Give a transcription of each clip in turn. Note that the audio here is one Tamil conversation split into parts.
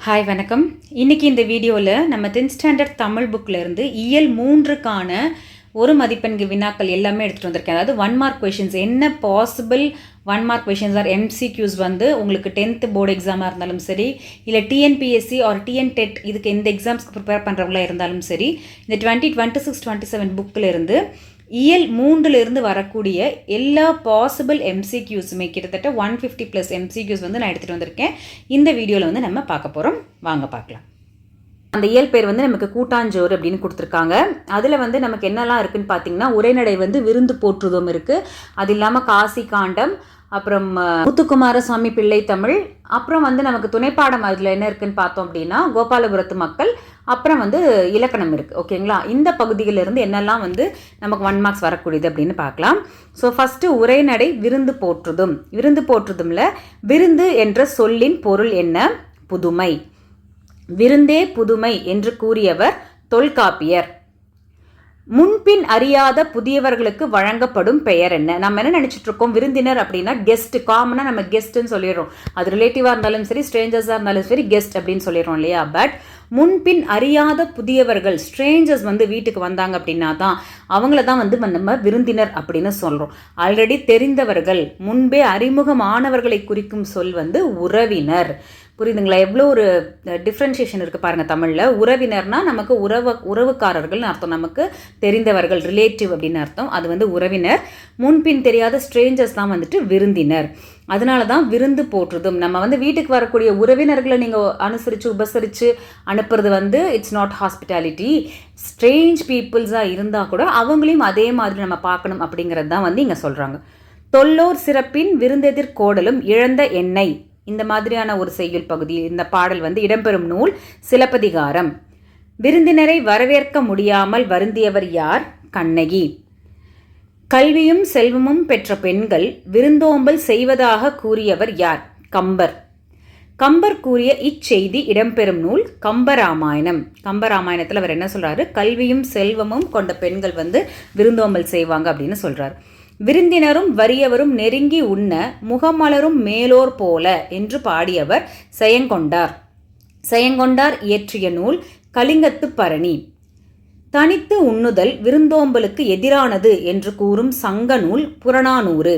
ஹாய் வணக்கம். இன்றைக்கி இந்த வீடியோவில் நம்ம 10th ஸ்டாண்டர்ட் தமிழ் புக்கில் இருந்து இயல் 3க்கான ஒரு மதிப்பெண்கு வினாக்கள் எல்லாமே எடுத்துகிட்டு வந்திருக்கேன். அதாவது 1 மார்க் கொஷின்ஸ், என்ன possible 1 mark questions or MCQs வந்து உங்களுக்கு 10th போர்டு எக்ஸாமாக இருந்தாலும் சரி, இல்லை டிஎன்பிஎஸ்சி ஆர் டிஎன்டெட் இதுக்கு எந்த எக்ஸாம்ஸ்க்கு ப்ரிப்பேர் பண்ணுறவங்களா இருந்தாலும் சரி, இந்த 2026-27 புக்கில் இருந்து இயல் 3லிருந்து வரக்கூடிய எல்லா பாசிபிள் எம்சிக்யூஸுமே கிட்டத்தட்ட 150+ எம்சிக்யூஸ் வந்து நான் எடுத்துகிட்டு வந்திருக்கேன். இந்த வீடியோவில் வந்து நம்ம பார்க்க போகிறோம். வாங்க பார்க்கலாம். அந்த இயல் பேர் வந்து நமக்கு கூட்டாஞ்சோறு அப்படின்னு கொடுத்துருக்காங்க. அதில் வந்து நமக்கு என்னெல்லாம் இருக்குதுன்னு பார்த்தீங்கன்னா, உரைநடை வந்து விருந்து போற்றுதும் இருக்குது. அது இல்லாமல் காசி காண்டம், அப்புறம் முத்துக்குமாரசுவாமி பிள்ளை தமிழ், அப்புறம் வந்து நமக்கு துணைப்பாடம் அதில் என்ன இருக்குதுன்னு பார்த்தோம் அப்படின்னா கோபாலபுரத்து மக்கள், அப்புறம் வந்து இலக்கணம் இருக்குது. ஓகேங்களா? இந்த பகுதிகளிலிருந்து என்னெல்லாம் வந்து நமக்கு 1 மார்க்ஸ் வரக்கூடியது அப்படின்னு பார்க்கலாம். ஸோ ஃபஸ்ட்டு உரைநடை விருந்து போற்றுதும். விருந்து போற்றுதும்ல விருந்து என்ற சொல்லின் பொருள் என்ன? புதுமை. விருந்தே புதுமை என்று கூறியவர் தொல்காப்பியர். முன்பின் அறியாத புதியவர்களுக்கு வழங்கப்படும் பெயர் என்ன? நம்ம என்ன நினச்சிட்டு இருக்கோம், விருந்தினர் அப்படின்னா கெஸ்ட். காமனாக நம்ம கெஸ்ட்டுன்னு சொல்லிடுறோம். அது ரிலேட்டிவாக இருந்தாலும் சரி, ஸ்ட்ரேஞ்சர்ஸாக இருந்தாலும் சரி, கெஸ்ட் அப்படின்னு சொல்லிடுறோம் இல்லையா? பட் முன்பின் அறியாத புதியவர்கள், ஸ்ட்ரேஞ்சர்ஸ் வந்து வீட்டுக்கு வந்தாங்க அப்படின்னா தான் அவங்கள தான் வந்து நம்ம விருந்தினர் அப்படின்னு சொல்கிறோம். ஆல்ரெடி தெரிந்தவர்கள், முன்பே அறிமுகமானவர்களை குறிக்கும் சொல் வந்து உறவினர். புரியுதுங்களா? எவ்வளோ ஒரு டிஃப்ரென்ஷியேஷன் இருக்குது பாருங்கள் தமிழில். உறவினர்னால் நமக்கு உறவுக்காரர்கள்னு அர்த்தம், நமக்கு தெரிந்தவர்கள், ரிலேட்டிவ் அப்படின்னு அர்த்தம். அது வந்து உறவினர். முன்பின் தெரியாத ஸ்ட்ரேஞ்சர்ஸ் தான் வந்துட்டு விருந்தினர். அதனால தான் விருந்து போற்றுதும். நம்ம வந்து வீட்டுக்கு வரக்கூடிய உறவினர்களை நீங்கள் அனுசரித்து உபசரித்து அனுப்புறது வந்து இட்ஸ் நாட் ஹாஸ்பிட்டாலிட்டி. ஸ்ட்ரேஞ்ச் பீப்புள்ஸாக இருந்தால் கூட அவங்களையும் அதே மாதிரி நம்ம பார்க்கணும் அப்படிங்கிறது தான் வந்து இங்கே சொல்கிறாங்க. தொல்லோர் சிறப்பின் விருந்தெதிர் கோடலும் இழந்த எண்ணெய், இந்த மாதிரியான ஒரு செய்யுள் பகுதி. இந்த பாடல் வந்து இடம்பெறும் நூல் சிலப்பதிகாரம். விருந்தினரை வரவேற்க முடியாமல் வருந்தியவர் யார்? கண்ணகி. கல்வியும் செல்வமும் பெற்ற பெண்கள் விருந்தோம்பல் செய்வதாக கூறியவர் யார்? கம்பர். கம்பர் கூறிய இச்செய்தி இடம்பெறும் நூல் கம்பராமாயணம். கம்பராமாயணத்தில் அவர் என்ன சொல்றாரு? கல்வியும் செல்வமும் கொண்ட பெண்கள் வந்து விருந்தோம்பல் செய்வாங்க அப்படின்னு சொல்றாரு. விருந்தினரும் வறியவரும் நெருங்கி உண்ண முகமலரும் மேலோர் போல என்று பாடியவர் செயங்கொண்டார். செயங்கொண்டார் இயற்றிய நூல் கலிங்கத்து பரணி. தனித்து உண்ணுதல் விருந்தோம்பலுக்கு எதிரானது என்று கூறும் சங்க நூல் புறநானூறு.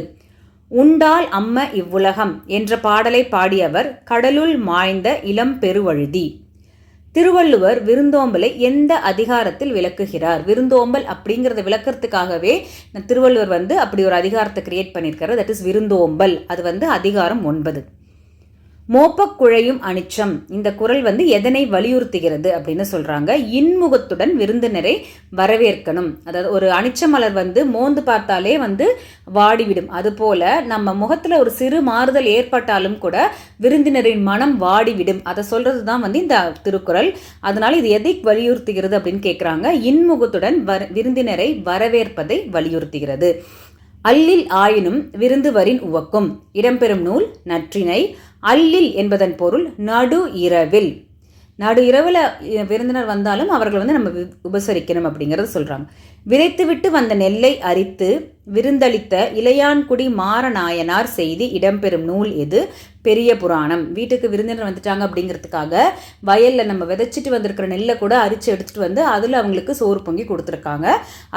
உண்டால் அம்ம இவ்வுலகம் என்ற பாடலை பாடியவர் கடலுள் மாய்ந்த இளம் பெருவழுதி. திருவள்ளுவர் விருந்தோம்பலை எந்த அதிகாரத்தில் விளக்குகிறார்? விருந்தோம்பல் அப்படிங்கிறத விளக்கறதுக்காகவே திருவள்ளுவர் வந்து அப்படி ஒரு அதிகாரத்தை கிரியேட் பண்ணியிருக்காரு. தட் இஸ் விருந்தோம்பல். அது வந்து அதிகாரம் 9. மோப்பக்குழையும் அனிச்சம், இந்த குறள் வந்து எதனை வலியுறுத்துகிறது அப்படின்னு சொல்றாங்க? இன்முகத்துடன் விருந்தினரை வரவேற்கணும். அதாவது ஒரு அனிச்ச மலர் வந்து மோந்து பார்த்தாலே வந்து வாடிவிடும். அதுபோல நம்ம முகத்துல ஒரு சிறு மாறுதல் ஏற்பட்டாலும் கூட விருந்தினரின் மனம் வாடிவிடும். அதை சொல்றது தான் வந்து இந்த திருக்குறள். அதனால இது எதை வலியுறுத்துகிறது அப்படின்னு கேட்குறாங்க. இன்முகத்துடன் விருந்தினரை வரவேற்பதை வலியுறுத்துகிறது. அல்லில் ஆயினும் விருந்துவரின் உவக்கும். இடம்பெறும் நூல் நற்றிணை. அல்லில் என்பதன் பொருள் நடு இரவில். நடு இரவில் விருந்தினர் வந்தாலும் அவர்கள் வந்து நம்ம உபசரிக்கணும் அப்படிங்கிறத சொல்கிறாங்க. விதைத்துவிட்டு வந்த நெல்லை அரித்து விருந்தளித்த இளையான்குடி மாரநாயனார் செய்தி இடம்பெறும் நூல் எது? பெரிய புராணம். வீட்டுக்கு விருந்தினர் வந்துட்டாங்க அப்படிங்கிறதுக்காக வயலில் நம்ம விதைச்சிட்டு வந்திருக்கிற நெல்லை கூட அரிச்சு எடுத்துகிட்டு வந்து அதில் அவங்களுக்கு சோறு பொங்கி கொடுத்துருக்காங்க.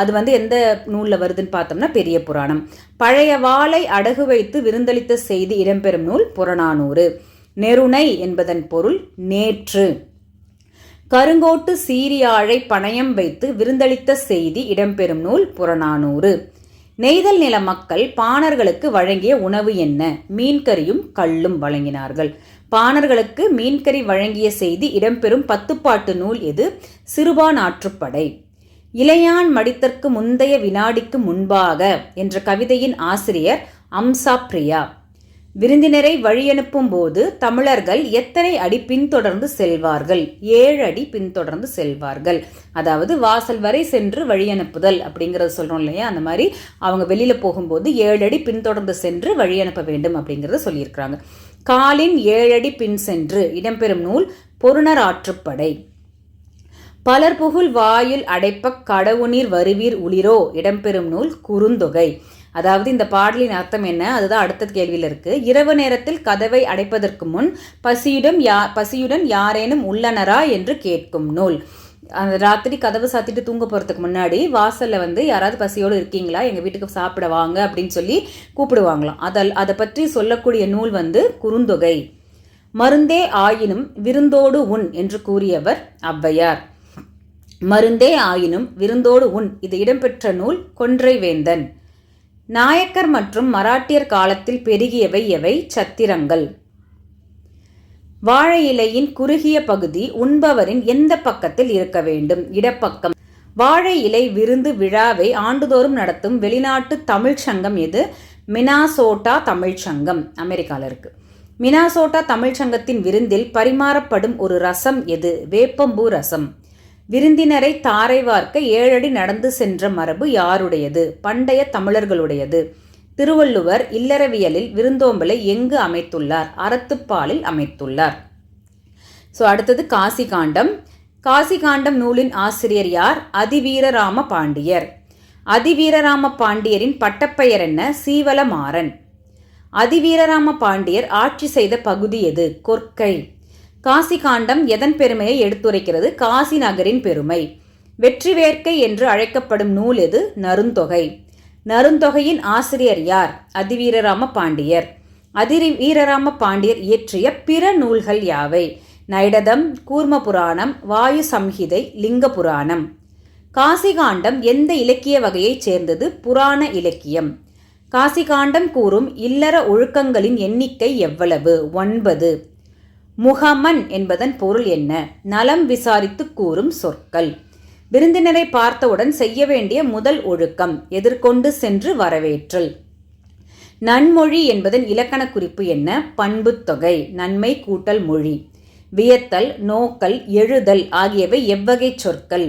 அது வந்து எந்த நூலில் வருதுன்னு பார்த்தோம்னா பெரிய புராணம். பழைய வாளை அடகு வைத்து விருந்தளித்த செய்தி இடம்பெறும் நூல் புறநானூறு. நெருணை என்பதன் பொருள் நேற்று. கருங்கோட்டு சீரியாழை பணயம் வைத்து விருந்தளித்த செய்தி இடம்பெறும் நூல் புறநானூறு. நெய்தல் நில மக்கள் பாணர்களுக்கு வழங்கிய உணவு என்ன? மீன்கறியும் கள்ளும் வழங்கினார்கள். பாணர்களுக்கு மீன்கறி வழங்கிய செய்தி இடம்பெறும் 10 பாட்டு நூல் எது? சிறுபானாற்றுப்படை. இளையான் மடித்தற்கு முந்தைய வினாடிக்கு முன்பாக என்ற கவிதையின் ஆசிரியர் அம்சா பிரியா. விருந்தினரை வழியனுப்பும் போது தமிழர்கள் எத்தனை அடி பின்தொடர்ந்து செல்வார்கள்? 7 அடி பின்தொடர்ந்து செல்வார்கள். அதாவது வாசல் வரை சென்று வழியனுப்புதல் அப்படிங்கிறத சொல்கிறோம் இல்லையா? அந்த மாதிரி அவங்க வெளியில் போகும்போது 7 அடி பின்தொடர்ந்து சென்று வழியனுப்ப வேண்டும் அப்படிங்கிறத சொல்லியிருக்கிறாங்க. காலின் 7 அடி பின் சென்று இடம்பெறும் நூல் பொருணர் ஆற்றுப்படை. பலர் புகுல் வாயில் அடைப்ப கடவுநீர் வருவீர் உளிரோ இடம்பெறும் நூல் குறுந்தொகை. அதாவது இந்த பாடலின் அர்த்தம் என்ன, அதுதான் அடுத்த கேள்வியில் இருக்கு. இரவு நேரத்தில் கதவை அடைப்பதற்கு முன் பசியுடன் யாரேனும் உள்ளனரா என்று கேட்கும் நூல். அந்த ராத்திரி கதவு சாத்திட்டு தூங்க போகிறதுக்கு முன்னாடி வாசலில் யாராவது பசியோடு இருக்கீங்களா, எங்கள் வீட்டுக்கு சாப்பிட வாங்க அப்படின்னு சொல்லி கூப்பிடுவாங்களாம். அதை பற்றி சொல்லக்கூடிய நூல் குறுந்தொகை. மருந்தே ஆயினும் விருந்தோடு உண் என்று கூறியவர் ஔவையார். மருந்தே ஆயினும் விருந்தோடு உண் இது இடம்பெற்ற நூல் கொன்றைவேந்தன். நாயக்கர் மற்றும் மராட்டியர் காலத்தில் பெருகியவை எவை? சத்திரங்கள். வாழை இலையின் குறுகிய பகுதி உண்பவரின் எந்த பக்கத்தில் இருக்க வேண்டும்? இடப்பக்கம். வாழை இலை விருந்து விழாவை ஆண்டுதோறும் நடத்தும் வெளிநாட்டு தமிழ்ச்சங்கம் எது? மினாசோட்டா தமிழ்ச்சங்கம், அமெரிக்காவில் இருக்கு. மினாசோட்டா தமிழ்ச்சங்கத்தின் விருந்தில் பரிமாறப்படும் ஒரு ரசம் எது? வேப்பம்பூ ரசம். விருந்தினரை தாரை வார்க்க 7 அடி நடந்து சென்ற மரபு யாருடையது? பண்டைய தமிழர்களுடையது. திருவள்ளுவர் இல்லறவியலில் விருந்தோம்பலை எங்கு அமைத்துள்ளார்? அறத்துப்பாலில் அமைத்துள்ளார். ஸோ அடுத்தது காசிகாண்டம். காசிகாண்டம் நூலின் ஆசிரியர் யார்? அதிவீரராம பாண்டியர். அதிவீரராம பாண்டியரின் பட்டப்பெயர் என்ன? சீவலமாறன். அதிவீரராம பாண்டியர் ஆட்சி செய்த பகுதி எது? கொற்கை. காசிகாண்டம் எதன் பெருமையை எடுத்துரைக்கிறது? காசி நகரின் பெருமை. வெற்றி வேர்க்கை என்று அழைக்கப்படும் நூல் எது? நருந்தொகை. நருந்தொகையின் ஆசிரியர் யார்? அதிவீரராம பாண்டியர். அதிவீரராம பாண்டியர் இயற்றிய பிற நூல்கள் யாவை? நைடதம், கூர்ம புராணம், வாயு சம்ஹிதை, லிங்க புராணம். காசிகாண்டம் எந்த இலக்கிய வகையைச் சேர்ந்தது? புராண இலக்கியம். காசிகாண்டம் கூறும் இல்லற ஒழுக்கங்களின் எண்ணிக்கை எவ்வளவு? 9. முகமன் என்பதன் பொருள் என்ன? நலம் விசாரித்து கூறும் சொற்கள். விருந்தினரை பார்த்தவுடன் செய்ய வேண்டிய முதல் ஒழுக்கம் எதிர்கொண்டு சென்று வரவேற்றல். நன்மொழி என்பதன் இலக்கண குறிப்பு என்ன? பண்புத்தொகை. நன்மை கூட்டல் மொழி. வியத்தல், நோக்கல், எழுதல் ஆகியவை எவ்வகை சொற்கள்?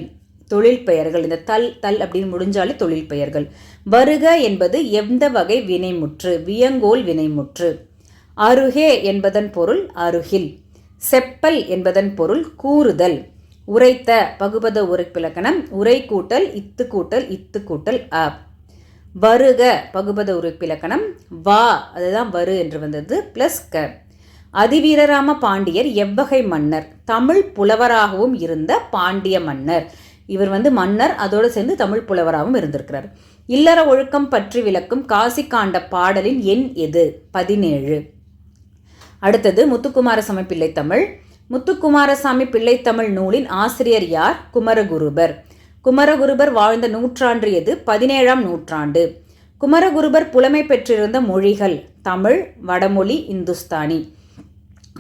தொழில் பெயர்கள். இந்த தல் தல் அப்படின்னு முடிஞ்சாலே தொழில் பெயர்கள். வருக என்பது எந்த வகை வினைமுற்று? வியங்கோல் வினைமுற்று. அருகே என்பதன் பொருள் அருகில். செப்பல் என்பதன் பொருள் கூறுதல். உரைத்த பகுபத உரைப்பிலக்கணம் உரை கூட்டல் இத்து கூட்டல் இத்து கூட்டல் அ. வருக பகுபத உரைப்பிலக்கணம் வா, அதுதான் வரு என்று வந்தது, பிளஸ் க. அதிவீரராம பாண்டியர் எவ்வகை மன்னர்? தமிழ் புலவராகவும் இருந்த பாண்டிய மன்னர். இவர் மன்னர், அதோடு சேர்ந்து தமிழ் புலவராகவும் இருந்திருக்கிறார். இல்லற ஒழுக்கம் பற்றி விளக்கும் காசிகாண்ட பாடலின் எண் எது? 17. அடுத்தது முத்துக்குமாரசாமி பிள்ளைத்தமிழ். முத்துக்குமாரசாமி பிள்ளைத்தமிழ் நூலின் ஆசிரியர் யார்? குமரகுருபர். குமரகுருபர் வாழ்ந்த நூற்றாண்டு எது? 17ஆம் நூற்றாண்டு. குமரகுருபர் புலமை பெற்றிருந்த மொழிகள் தமிழ், வடமொழி, இந்துஸ்தானி.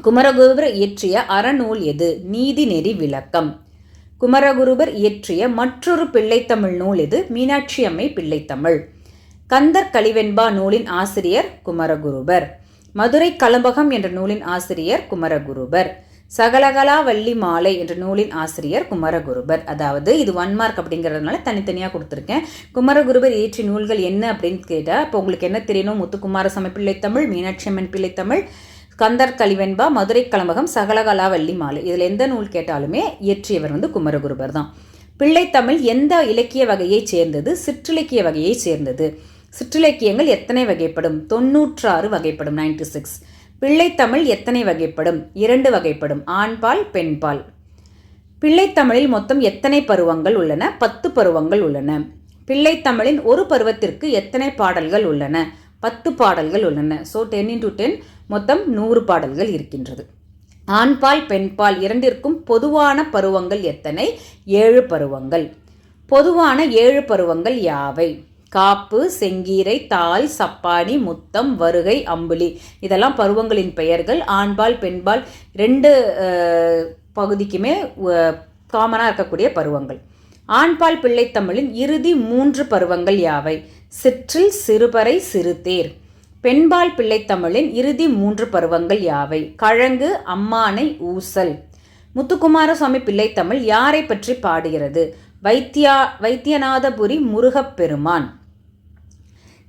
குமரகுருபர் இயற்றிய அறநூல் எது? நீதிநெறி விளக்கம். குமரகுருபர் இயற்றிய மற்றொரு பிள்ளைத்தமிழ் நூல் எது? மீனாட்சி அம்மை பிள்ளைத்தமிழ். கந்தர் கலிவெண்பா நூலின் ஆசிரியர் குமரகுருபர். மதுரை கலம்பகம் என்ற நூலின் ஆசிரியர் குமரகுருபர். சகலகலா வள்ளி மாலை என்ற நூலின் ஆசிரியர் குமரகுருபர். அதாவது இது 1 மார்க் அப்படிங்கிறதுனால தனித்தனியாக கொடுத்துருக்கேன். குமரகுருபர் இயற்றிய நூல்கள் என்ன அப்படின்னு கேட்டால் இப்போ உங்களுக்கு என்ன தெரியணும்? முத்துக்குமாரசாமி பிள்ளைத்தமிழ், மீனாட்சி அம்மன் பிள்ளைத்தமிழ், கந்தர் கலிவெண்பா, மதுரை கலம்பகம், சகலகலா வள்ளி மாலை. இதில் எந்த நூல் கேட்டாலுமே இயற்றியவர் குமரகுருபர் தான். பிள்ளைத்தமிழ் எந்த இலக்கிய வகையைச் சேர்ந்தது? சிற்றிலக்கிய வகையைச் சேர்ந்தது. சிற்றிலக்கியங்கள் எத்தனை வகைப்படும்? 96 வகைப்படும், 96. பிள்ளைத்தமிழ் எத்தனை வகைப்படும்? 2 வகைப்படும், ஆண்பால், பெண்பால். பிள்ளைத்தமிழில் மொத்தம் எத்தனை பருவங்கள் உள்ளன? 10 பருவங்கள் உள்ளன. பிள்ளைத்தமிழின் ஒரு பருவத்திற்கு எத்தனை பாடல்கள் உள்ளன? 10 பாடல்கள் உள்ளன. ஸோ 10 into 10 மொத்தம் 100 பாடல்கள் இருக்கின்றது. ஆண்பால், பெண்பால் இரண்டிற்கும் பொதுவான பருவங்கள் எத்தனை? 7 பருவங்கள். பொதுவான 7 பருவங்கள் யாவை? காப்பு, செங்கீரை, தாய், சப்பானி, முத்தம், வருகை, அம்புலி. இதெல்லாம் பருவங்களின் பெயர்கள். ஆண்பால், பெண்பால் 2 பகுதிக்குமே காமனாக இருக்கக்கூடிய பருவங்கள். ஆண்பால் பிள்ளைத்தமிழின் இறுதி 3 பருவங்கள் யாவை? சிற்றில், சிறுபறை, சிறுதேர். பெண்பால் பிள்ளைத்தமிழின் இறுதி 3 பருவங்கள் யாவை? கழங்கு, அம்மானை, ஊசல். முத்துக்குமாரசாமி பிள்ளைத்தமிழ் யாரை பற்றி பாடுகிறது? வைத்தியநாதபுரி முருகப்பெருமான்.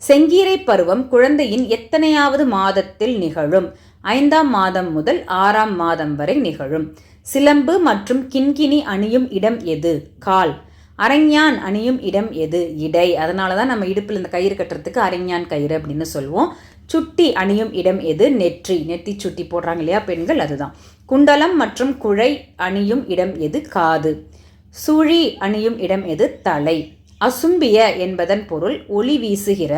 செங்கீரை பருவம் குழந்தையின் எத்தனையாவது மாதத்தில் நிகழும்? 5ஆம் மாதம் முதல் 6ஆம் மாதம் வரை நிகழும். சிலம்பு மற்றும் கிண்கிணி அணியும் இடம் எது? கால். அரஞ்ஞான் அணியும் இடம் எது? இடை. அதனால தான் நம்ம இடுப்பில் இந்த கயிறு கட்டுறதுக்கு அரஞ்ஞான் கயிறு அப்படின்னு சொல்லுவோம். சுட்டி அணியும் இடம் எது? நெற்றி. நெத்தி சுட்டி போடுறாங்க இல்லையா பெண்கள், அதுதான். குண்டலம் மற்றும் குழை அணியும் இடம் எது? காது. சுழி அணியும் இடம் எது? தலை. அசும்பிய என்பதன் பொருள் ஒளி வீசுகிற.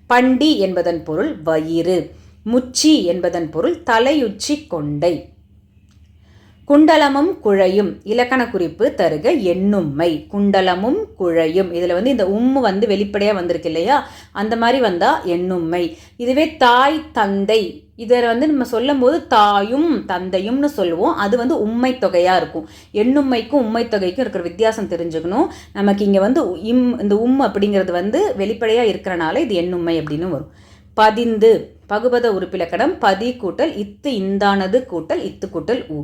பண்டி என்பதன் பொருள் வயிறு. முச்சி என்பதன் பொருள் தலையுச்சி கொண்டை. குண்டலமும் குழையும் இலக்கண குறிப்பு தருக. எண்ணும்மை. குண்டலமும் குழையும், இதில் வந்து இந்த வந்து வெளிப்படையாக வந்திருக்கு இல்லையா, அந்த மாதிரி வந்தால் எண்ணும்மை. இதுவே தாய் தந்தை, இதை வந்து நம்ம சொல்லும் போது தாயும் தந்தையும்னு சொல்லுவோம். அது வந்து உண்மை தொகையாக இருக்கும். எண்ணும்மைக்கும் உண்மை தொகைக்கும் இருக்கிற வித்தியாசம் தெரிஞ்சுக்கணும். நமக்கு இங்கே வந்து இந்த அப்படிங்கிறது வந்து வெளிப்படையாக இருக்கிறனால இது எண்ணும்மை அப்படின்னு வரும். பதிந்து பகுபத உறுப்பிலக்கணம். பதி கூட்டல் இத்து இந்தானது கூட்டல் இத்து கூட்டல் ஊ.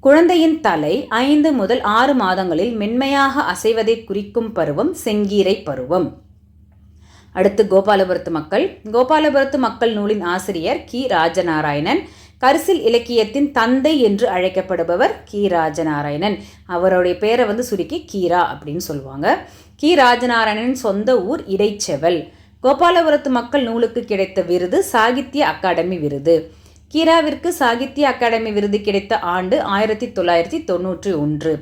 குழந்தையின் தலை 5 முதல் 6 மாதங்களில் மென்மையாக அசைவதை குறிக்கும் பருவம் செங்கீரை பருவம். அடுத்து கோபாலபுரத்து மக்கள். கோபாலபுரத்து மக்கள் நூலின் ஆசிரியர் கி. ராஜநாராயணன். கரிசில் இலக்கியத்தின் தந்தை என்று அழைக்கப்படுபவர் கி. ராஜநாராயணன். அவருடைய பேரை வந்து சுருக்கி கீரா அப்படின்னு சொல்லுவாங்க. கி. ராஜநாராயணனின் சொந்த ஊர் இடைச்செவல். கோபாலபுரத்து மக்கள் நூலுக்கு கிடைத்த விருது சாகித்ய அகாடமி விருது. கீராவிற்கு சாகித்ய அகாடமி விருது கிடைத்த ஆண்டு 1991.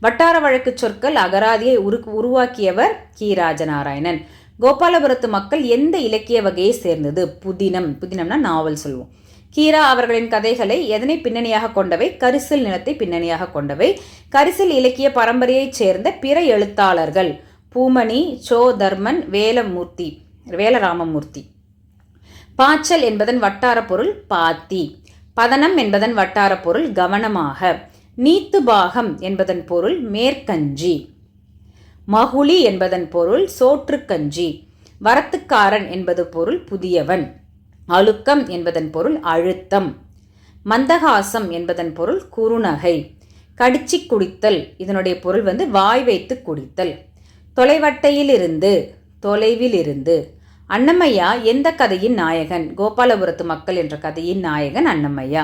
வட்டார வழக்கு சொற்கள் அகராதியை உருவாக்கியவர் கி. ராஜநாராயணன். கோபாலபுரத்து மக்கள் எந்த இலக்கிய வகையை சேர்ந்தது? புதினம். புதினம்னா நாவல் சொல்லுவோம். கீரா அவர்களின் கதைகளை எதனை பின்னணியாக கொண்டவை? கரிசில் நிலத்தை பின்னணியாக கொண்டவை. கரிசில் இலக்கிய பரம்பரையைச் சேர்ந்த பிற எழுத்தாளர்கள் பூமணி, சோ தர்மன், வேலராமமூர்த்தி. பாய்ச்சல் என்பதன் வட்டார பொருள் பாத்தி. பதனம் என்பதன் வட்டார பொருள் கவனமாக. நீத்து பாகம் என்பதன் பொருள் மேற்கஞ்சி. மகுளி என்பதன் பொருள் சோற்றுக்கஞ்சி. வரத்துக்காரன் என்பது பொருள் புதியவன். அழுக்கம் என்பதன் பொருள் அழுத்தம். மந்தகாசம் என்பதன் பொருள் குறுநகை. கடிச்சி குடித்தல், இதனுடைய பொருள் வந்து வாய் வைத்து குடித்தல். தொலைவட்டையிலிருந்து, தொலைவில் இருந்து. அன்னமையா எந்த கதையின் நாயகன்? கோபாலபுரத்து மக்கள் என்ற கதையின் நாயகன் அன்னமையா.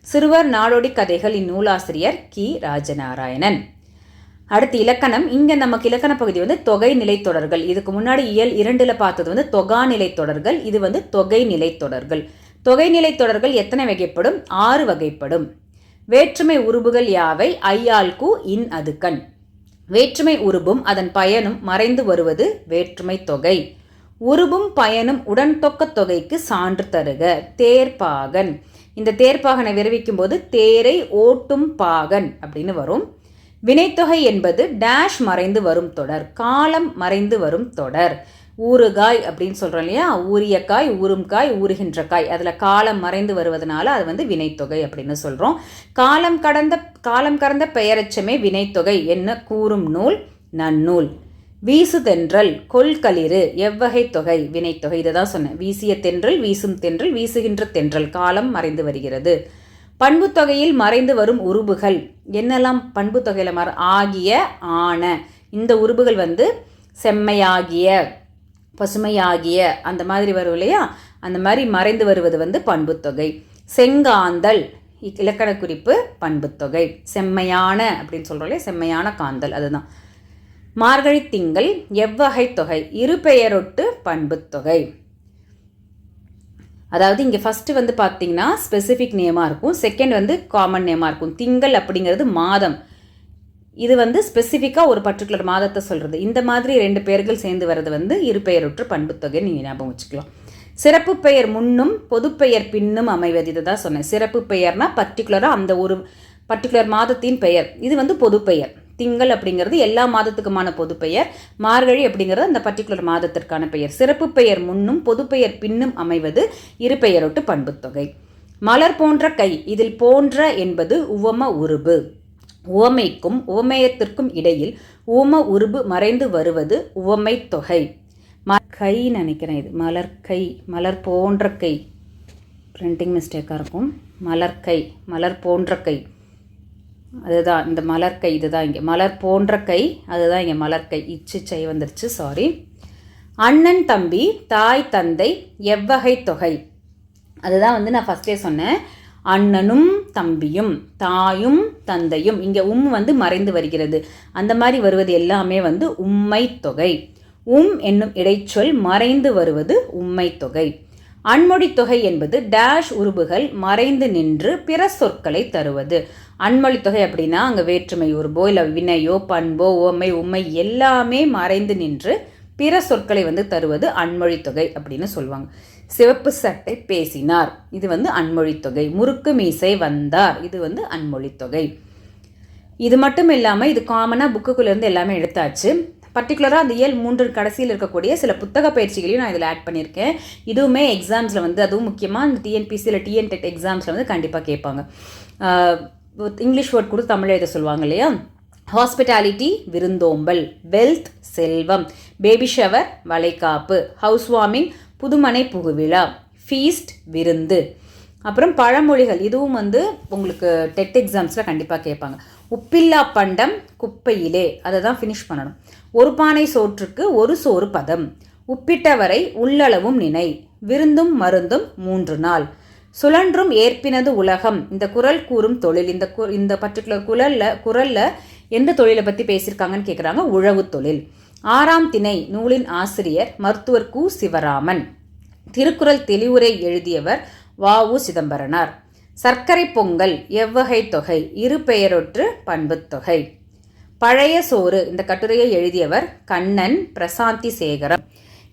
சிறுவர் நாடோடி கதைகள் இந்நூலாசிரியர் கி. ராஜநாராயணன். அடுத்து இலக்கணம். இங்கே நமக்கு இலக்கண பகுதி வந்து தொகை நிலைத்தொடர்கள். இதுக்கு முன்னாடி இயல் 2ல் பார்த்தது வந்து தொகா நிலைத்தொடர்கள். இது வந்து தொகை நிலைத்தொடர்கள். தொகை நிலைத்தொடர்கள் எத்தனை வகைப்படும்? 6 வகைப்படும். வேற்றுமை உருபுகள் யாவை? ஐயாள்கு இன் அதுக்கண். வேற்றுமை உருபும் அதன் பயனும் மறைந்து வருவது வேற்றுமை தொகை. உருபும் பயனும் உடன் தொக்க தொகைக்கு சான்று தருக. தேர்ப்பாகன். இந்த தேர்ப்பாகனை விரைவிக்கும் போது தேரை ஓட்டும் பாகன் அப்படின்னு வரும். வினைத்தொகை என்பது டேஷ் மறைந்து வரும் தொடர், காலம் மறைந்து வரும் தொடர். ஊறுகாய் அப்படின்னு சொல்கிறோம் இல்லையா, ஊறிய காய், ஊறும் காய், ஊறுகின்ற காய், அதில் காலம் மறைந்து வருவதனால அது வந்து வினைத்தொகை அப்படின்னு சொல்கிறோம். காலம் கடந்த பெயரச்சமே வினைத்தொகை என்ன கூறும் நூல் நன்னூல். வீசு தென்றல், கொள்களிறு எவ்வகை தொகை? வினைத்தொகை. இதை தான் சொன்னேன். வீசிய தென்றல், வீசும் தென்றல், வீசுகின்ற தென்றல், காலம் மறைந்து வருகிறது. பண்பு தொகையில் மறைந்து வரும் உருபுகள் என்னெல்லாம்? பண்பு தொகையில் ஆகிய, ஆன, இந்த உருபுகள் வந்து செம்மையாகிய, பசுமையாகிய அந்த மாதிரி வரும் இல்லையா, அந்த மாதிரி மறைந்து வருவது வந்து பண்பு தொகை. செங்காந்தல் இலக்கண குறிப்பு பண்பு தொகை. செம்மையான அப்படின்னு சொல்கிறோம் இல்லையா, செம்மையான காந்தல், அதுதான். மார்கழி திங்கள் எவ்வகை தொகை? இரு பெயரொட்டு பண்பு தொகை. அதாவது இங்கே ஃபஸ்ட்டு வந்து பார்த்தீங்கன்னா ஸ்பெசிஃபிக் நேமாக இருக்கும், செகண்ட் வந்து காமன் நேமாக இருக்கும். திங்கள் அப்படிங்கிறது மாதம், இது வந்து ஸ்பெசிஃபிக்காக ஒரு பர்டிகுலர் மாதத்தை சொல்கிறது. இந்த மாதிரி 2 பெயர்கள் சேர்ந்து வர்றது வந்து இரு பெயரொற்று பண்பு தொகை நீங்கள் ஞாபகம் வச்சுக்கலாம். சிறப்பு பெயர் முன்னும் பொதுப்பெயர் பின்னும் அமைவது. இதை தான் சொன்னேன். சிறப்பு பெயர்னா பர்டிகுலராக அந்த ஒரு பர்டிகுலர் மாதத்தின் பெயர். இது வந்து பொதுப்பெயர். திங்கள் அப்படிங்கிறது எல்லா மாதத்துக்குமான பொதுப்பெயர். மார்கழி அப்படிங்கிறது அந்த பர்டிகுலர் மாதத்திற்கான பெயர். சிறப்பு பெயர் முன்னும் பொதுப்பெயர் பின்னும் அமைவது இரு பெயரொட்டு பண்பு தொகை. மலர் போன்ற கை, இதில் போன்ற என்பது உவம உருபு. உவமைக்கும் உவமேயத்திற்கும் இடையில் உவம உருபு மறைந்து வருவது உவமை தொகை. கை நினைக்கிறேன், இது மலர்கை, மலர் போன்ற கை, பிரிண்டிங் மிஸ்டேக்காக இருக்கும். மலர்கை, மலர் போன்ற கை, அதுதான் இந்த மலர்கை. இதுதான் இங்கே மலர் போன்ற கை, அதுதான் இங்கே மலர்கை. இச்சை வந்துருச்சு, சாரி. அண்ணன் தம்பி தாய் தந்தை எவ்வகை தொகை? அதுதான் வந்து நான் ஃபஸ்ட்டே சொன்னேன். அண்ணனும் தம்பியும், தாயும் தந்தையும். இங்கே வந்து மறைந்து வருகிறது. அந்த மாதிரி வருவது எல்லாமே வந்து உம்மை தொகை. என்னும் இடைச்சொல் மறைந்து வருவது உம்மை தொகை. அன்மொழி தொகை என்பது டேஷ் உருபுகள் மறைந்து நின்று பிற சொற்களை தருவது. அன்மொழி தொகை அப்படின்னா அங்கே வேற்றுமை உருபோ இல்லை வினையோ பண்போ ஓமை உம்மை எல்லாமே மறைந்து நின்று பிற சொற்களை வந்து தருவது அன்மொழி தொகை அப்படின்னு சொல்லுவாங்க. சிவப்பு சட்டை பேசினார், இது வந்து அன்மொழி தொகை. முறுக்கு மீசை வந்தார், இது வந்து அன்மொழி தொகை. இது மட்டும் இல்லாமல் இது காமனாக புக்குக்குள்ளேருந்து எல்லாமே எடுத்தாச்சு. பர்டிகுலராக அந்த இயல் 3 கடைசியில் இருக்கக்கூடிய சில புத்தக பயிற்சிகளையும் நான் இதில் ஆட் பண்ணியிருக்கேன். இதுவுமே எக்ஸாம்ஸில் வந்து அதுவும் முக்கியமாக இந்த டிஎன்பிசியில் டிஎன்டெட் எக்ஸாம்ஸில் வந்து கண்டிப்பாக கேட்பாங்க. இங்கிலீஷ் வேர்ட் கூட தமிழ் எழுத சொல்லுவாங்க இல்லையா. ஹாஸ்பிட்டாலிட்டி விருந்தோம்பல், வெல்த் செல்வம், பேபி ஷவர் வளைகாப்பு, ஹவுஸ் வார்மிங் புதுமனை புகுவிழா, ஃபீஸ்ட் விருந்து. அப்புறம் பழமொழிகள், இதுவும் வந்து உங்களுக்கு டெட் எக்ஸாம்ஸில் கண்டிப்பாக கேட்பாங்க. உப்பில்லா பண்டம் குப்பையிலே, அதை தான் ஃபினிஷ் பண்ணணும். ஒரு பானை சோற்றுக்கு ஒரு சோறு பதம், உப்பிட்டவரை உள்ளளவும் நினை, விருந்தும் மருந்தும் 3 நாள், சுழன்றும் ஏற்பினது உலகம். இந்த குறள் கூறும் தொழில். இந்த பர்டிகுலர் குறளில் எந்த தொழிலை பற்றி பேசியிருக்காங்கன்னு கேட்குறாங்க. உழவு தொழில். 6ஆம் திணை நூலின் ஆசிரியர் மருத்துவர் கு. சிவராமன். திருக்குறள் தெளிவுரை எழுதியவர் வ.உ. சிதம்பரனார். சர்க்கரை பொங்கல் எவ்வகை தொகை? இரு பெயரொற்று பண்புத் தொகை. பழைய சோறு, இந்த கட்டுரையை எழுதியவர் கண்ணன் பிரசாந்தி சேகரம்.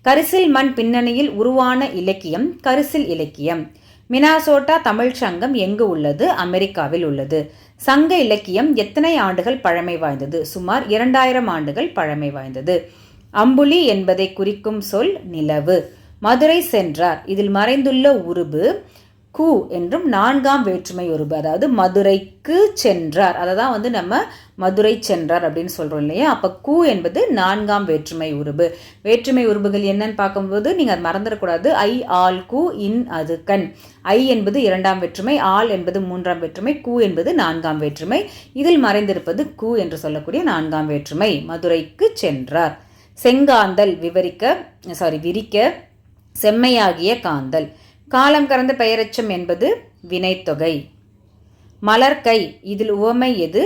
கரிசில் மண் பின்னணியில் உருவான இலக்கியம் கரிசில் இலக்கியம். மினாசோட்டா தமிழ் சங்கம் எங்கு உள்ளது? அமெரிக்காவில் உள்ளது. சங்க இலக்கியம் எத்தனை ஆண்டுகள் பழமை வாய்ந்தது? சுமார் 2000 ஆண்டுகள் பழமை வாய்ந்தது. அம்புலி என்பதை குறிக்கும் சொல் நிலவு. மதுரை சென்றார், இதில் மறைந்துள்ள உருபு கு என்றும் 4ஆம் வேற்றுமை உருபு, அதாவது மதுரைக்கு சென்றார், அதை தான் வந்து நம்ம மதுரை சென்றார் அப்படின்னு சொல்கிறோம் இல்லையா. அப்போ கு என்பது 4ஆம் வேற்றுமை உருபு. வேற்றுமை உருபுகள் என்னன்னு பார்க்கும்போது நீங்கள் அது மறந்துடக்கூடாது. ஐ ஆல் கு இன் அது கண். ஐ என்பது 2ஆம் வேற்றுமை, ஆல் என்பது 3ஆம் வேற்றுமை, கு என்பது 4ஆம் வேற்றுமை. இதில் மறைந்திருப்பது கு என்று சொல்லக்கூடிய 4ஆம் வேற்றுமை. மதுரைக்கு சென்றார். செங்காந்தல் விரிக்க, செம்மையாகிய காந்தல். காலம் கடந்த பெயரெச்சம் என்பது வினைத்தொகை. மலர்கை, இதில் உவமை எது?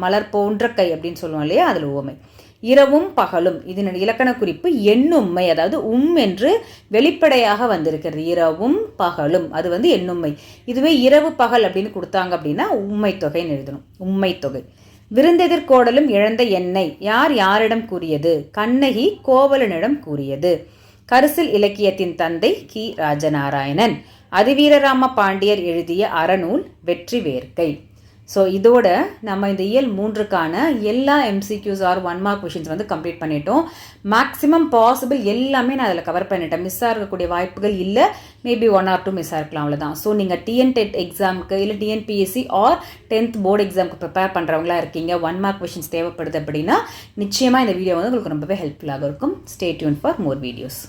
மலர் போன்ற கை அப்படின்னு சொல்லுவோம் இல்லையா, அதில் உவமை. இரவும் பகலும், இதன் இலக்கண குறிப்பு எண்ணும்மை, அதாவது என்று வெளிப்படையாக வந்திருக்கிறது. இரவும் பகலும், அது வந்து எண்ணும்மை. இதுவே இரவு பகல் அப்படின்னு கொடுத்தாங்க அப்படின்னா உம்மை தொகைன்னு எழுதணும். உம்மை தொகை. விருந்தெதிர்கோடலும் இழந்த எண்ணெய், யாரிடம் கூறியது? கண்ணகி கோவலனிடம் கூறியது. கரிசில் இலக்கியத்தின் தந்தை கி. ராஜநாராயணன். அதிவீரராம பாண்டியர் எழுதிய அறநூல் வெற்றி வேர்க்கை. ஸோ இதோட நம்ம இந்த இயல் 3க்கான எல்லா எம்சிக்யூஸ் ஆர் 1 மார்க் கொஷின்ஸ் வந்து கம்ப்ளீட் பண்ணிட்டோம். மேக்ஸிமம் பாசிபிள் எல்லாமே நான் அதில் கவர் பண்ணிட்டேன். மிஸ் ஆகக்கூடிய வாய்ப்புகள் இல்லை. மேபி 1 or 2 மிஸ் ஆகிருக்கலாம், அவ்வளோதான். ஸோ நீங்கள் டிஎன்டெட் எக்ஸாமுக்கு இல்லை டிஎன்பிஎஸ்சி ஆர் 10th போர்டு எக்ஸாமுக்கு ப்ரிப்பேர் பண்ணுறவங்களா இருக்கீங்க, 1 மார்க் கொஷின்ஸ் தேவைப்படுது அப்படின்னா நிச்சயமாக இந்த வீடியோ வந்து உங்களுக்கு ரொம்பவே ஹெல்ப்ஃபுல்லாக இருக்கும். Stay tune for more videos.